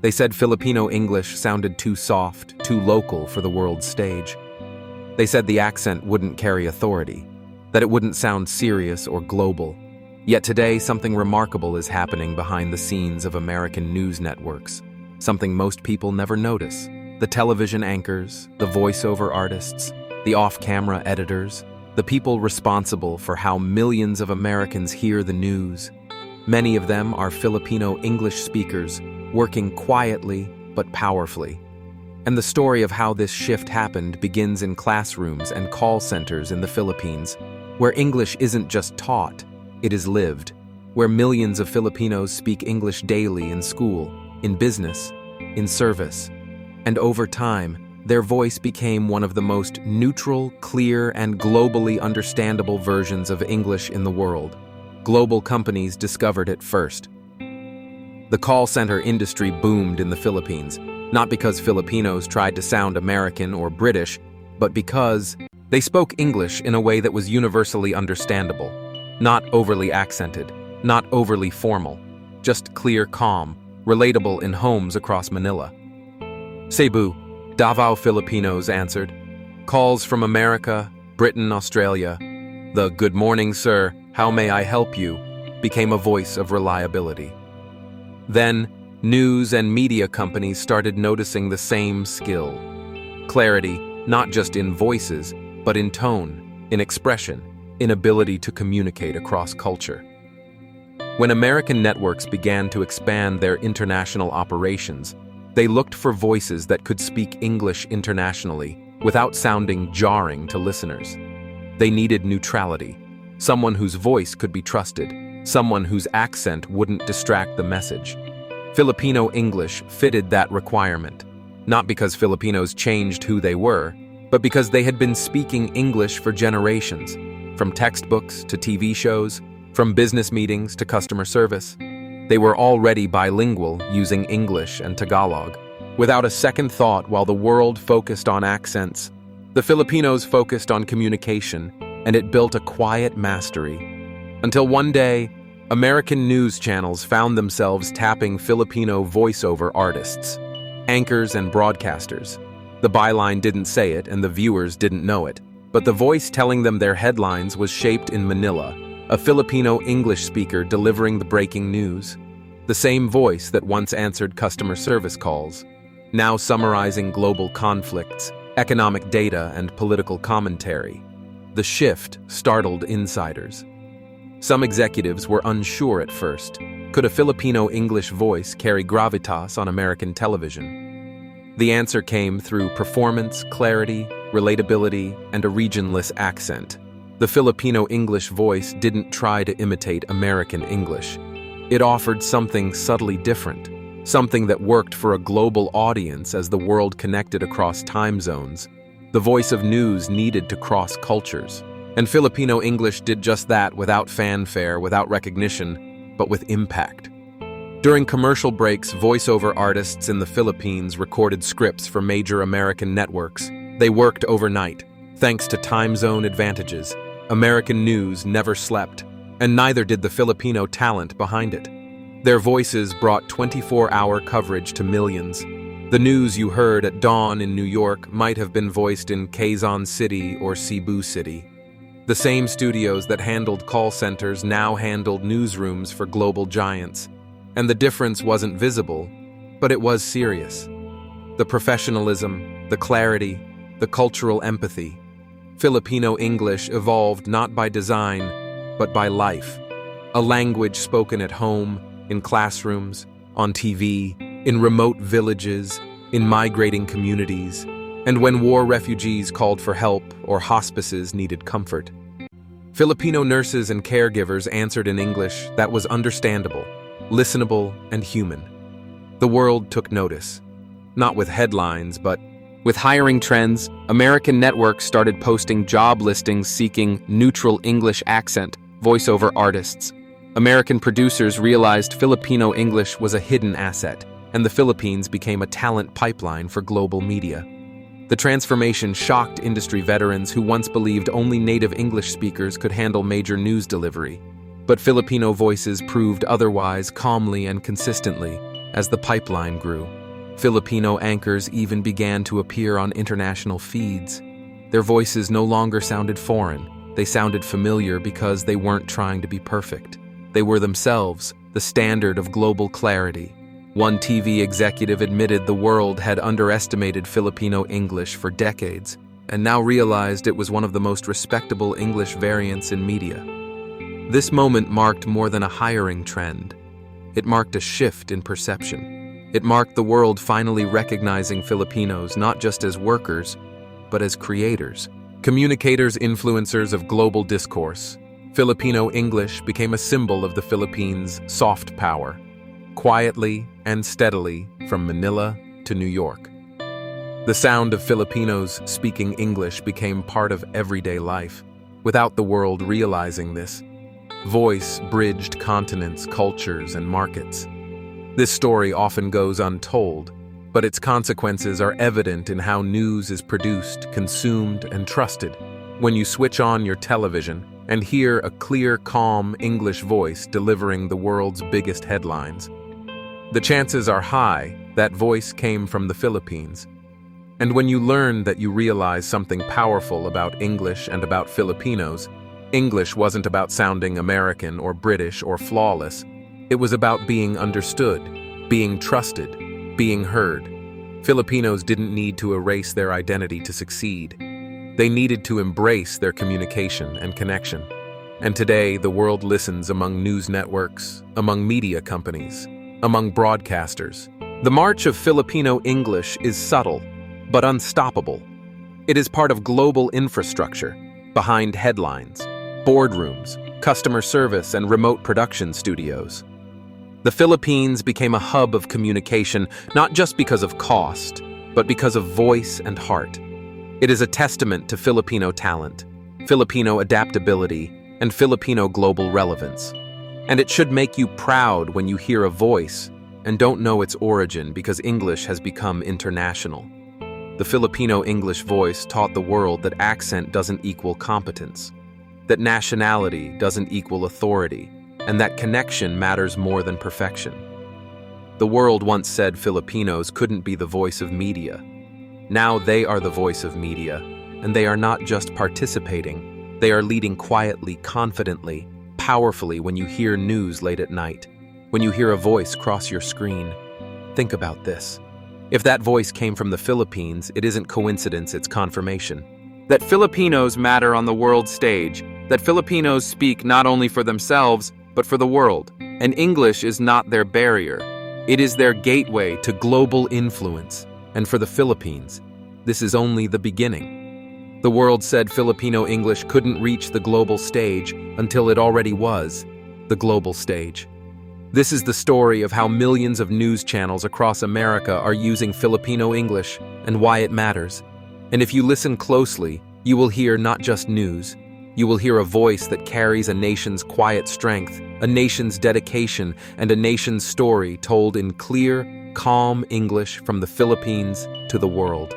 They said Filipino English sounded too soft, too local for the world's stage. They said the accent wouldn't carry authority, that it wouldn't sound serious or global. Yet today, something remarkable is happening behind the scenes of American news networks, something most people never notice. The television anchors, the voiceover artists, the off-camera editors, the people responsible for how millions of Americans hear the news. Many of them are Filipino English speakers, working quietly but powerfully. And the story of how this shift happened begins in classrooms and call centers in the Philippines, where English isn't just taught, it is lived, where millions of Filipinos speak English daily in school, in business, in service. And over time, their voice became one of the most neutral, clear, and globally understandable versions of English in the world. Global companies discovered it first. The call center industry boomed in the Philippines, not because Filipinos tried to sound American or British, but because they spoke English in a way that was universally understandable, not overly accented, not overly formal, just clear, calm, relatable in homes across Manila. Cebu, Davao Filipinos answered. Calls from America, Britain, Australia. The "Good morning, sir, how may I help you?" became a voice of reliability. Then, news and media companies started noticing the same skill. Clarity, not just in voices, but in tone, in expression, in ability to communicate across culture. When American networks began to expand their international operations, they looked for voices that could speak English internationally without sounding jarring to listeners. They needed neutrality, someone whose voice could be trusted, someone whose accent wouldn't distract the message. Filipino English fitted that requirement, not because Filipinos changed who they were, but because they had been speaking English for generations, from textbooks to TV shows, from business meetings to customer service. They were already bilingual, using English and Tagalog. Without a second thought, while the world focused on accents, the Filipinos focused on communication, and it built a quiet mastery. Until one day, American news channels found themselves tapping Filipino voiceover artists, anchors and broadcasters. The byline didn't say it, and the viewers didn't know it, but the voice telling them their headlines was shaped in Manila, a Filipino English speaker delivering the breaking news. The same voice that once answered customer service calls, now summarizing global conflicts, economic data, and political commentary. The shift startled insiders. Some executives were unsure at first. Could a Filipino English voice carry gravitas on American television? The answer came through performance, clarity, relatability, and a regionless accent. The Filipino English voice didn't try to imitate American English. It offered something subtly different, something that worked for a global audience as the world connected across time zones. The voice of news needed to cross cultures. And Filipino English did just that, without fanfare, without recognition, but with impact. During commercial breaks, voiceover artists in the Philippines recorded scripts for major American networks. They worked overnight. Thanks to time zone advantages, American news never slept, and neither did the Filipino talent behind it. Their voices brought 24-hour coverage to millions. The news you heard at dawn in New York might have been voiced in Quezon City or Cebu City. The same studios that handled call centers now handled newsrooms for global giants. And the difference wasn't visible, but it was serious. The professionalism, the clarity, the cultural empathy. Filipino English evolved not by design, but by life. A language spoken at home, in classrooms, on TV, in remote villages, in migrating communities, and when war refugees called for help or hospices needed comfort. Filipino nurses and caregivers answered in English that was understandable, listenable, and human. The world took notice, not with headlines, but with hiring trends. American networks started posting job listings seeking neutral English accent voiceover artists. American producers realized Filipino English was a hidden asset, and the Philippines became a talent pipeline for global media. The transformation shocked industry veterans who once believed only native English speakers could handle major news delivery. But Filipino voices proved otherwise calmly and consistently, As the pipeline grew, Filipino anchors even began to appear on international feeds. Their voices no longer sounded foreign. They sounded familiar because they weren't trying to be perfect. They were themselves, the standard of global clarity. One TV executive admitted the world had underestimated Filipino English for decades, and now realized it was one of the most respectable English variants in media. This moment marked more than a hiring trend. It marked a shift in perception. It marked the world finally recognizing Filipinos not just as workers, but as creators, communicators, influencers of global discourse. Filipino English became a symbol of the Philippines' soft power, quietly and steadily from Manila to New York. The sound of Filipinos speaking English became part of everyday life, without the world realizing this. Voice bridged continents, cultures, and markets. This story often goes untold, but its consequences are evident in how news is produced, consumed, and trusted. When you switch on your television and hear a clear, calm English voice delivering the world's biggest headlines, the chances are high that voice came from the Philippines. And when you learn that, you realize something powerful about English and about Filipinos. English wasn't about sounding American or British or flawless. It was about being understood, being trusted, being heard. Filipinos didn't need to erase their identity to succeed. They needed to embrace their communication and connection. And today, the world listens among news networks, among media companies, among broadcasters. The march of Filipino English is subtle, but unstoppable. It is part of global infrastructure, behind headlines, boardrooms, customer service, and remote production studios. The Philippines became a hub of communication not just because of cost, but because of voice and heart. It is a testament to Filipino talent, Filipino adaptability, and Filipino global relevance. And it should make you proud when you hear a voice and don't know its origin, because English has become international. The Filipino English voice taught the world that accent doesn't equal competence, that nationality doesn't equal authority, and that connection matters more than perfection. The world once said Filipinos couldn't be the voice of media. Now they are the voice of media, and they are not just participating, they are leading quietly, confidently, powerfully. When you hear news late at night, when you hear a voice cross your screen, think about this. If that voice came from the Philippines, it isn't coincidence, it's confirmation. That Filipinos matter on the world stage, that Filipinos speak not only for themselves, but for the world. And English is not their barrier. It is their gateway to global influence. And for the Philippines, this is only the beginning. The world said Filipino English couldn't reach the global stage until it already was the global stage. This is the story of how millions of news channels across America are using Filipino English and why it matters. And if you listen closely, you will hear not just news. You will hear a voice that carries a nation's quiet strength, a nation's dedication, and a nation's story told in clear, calm English from the Philippines to the world.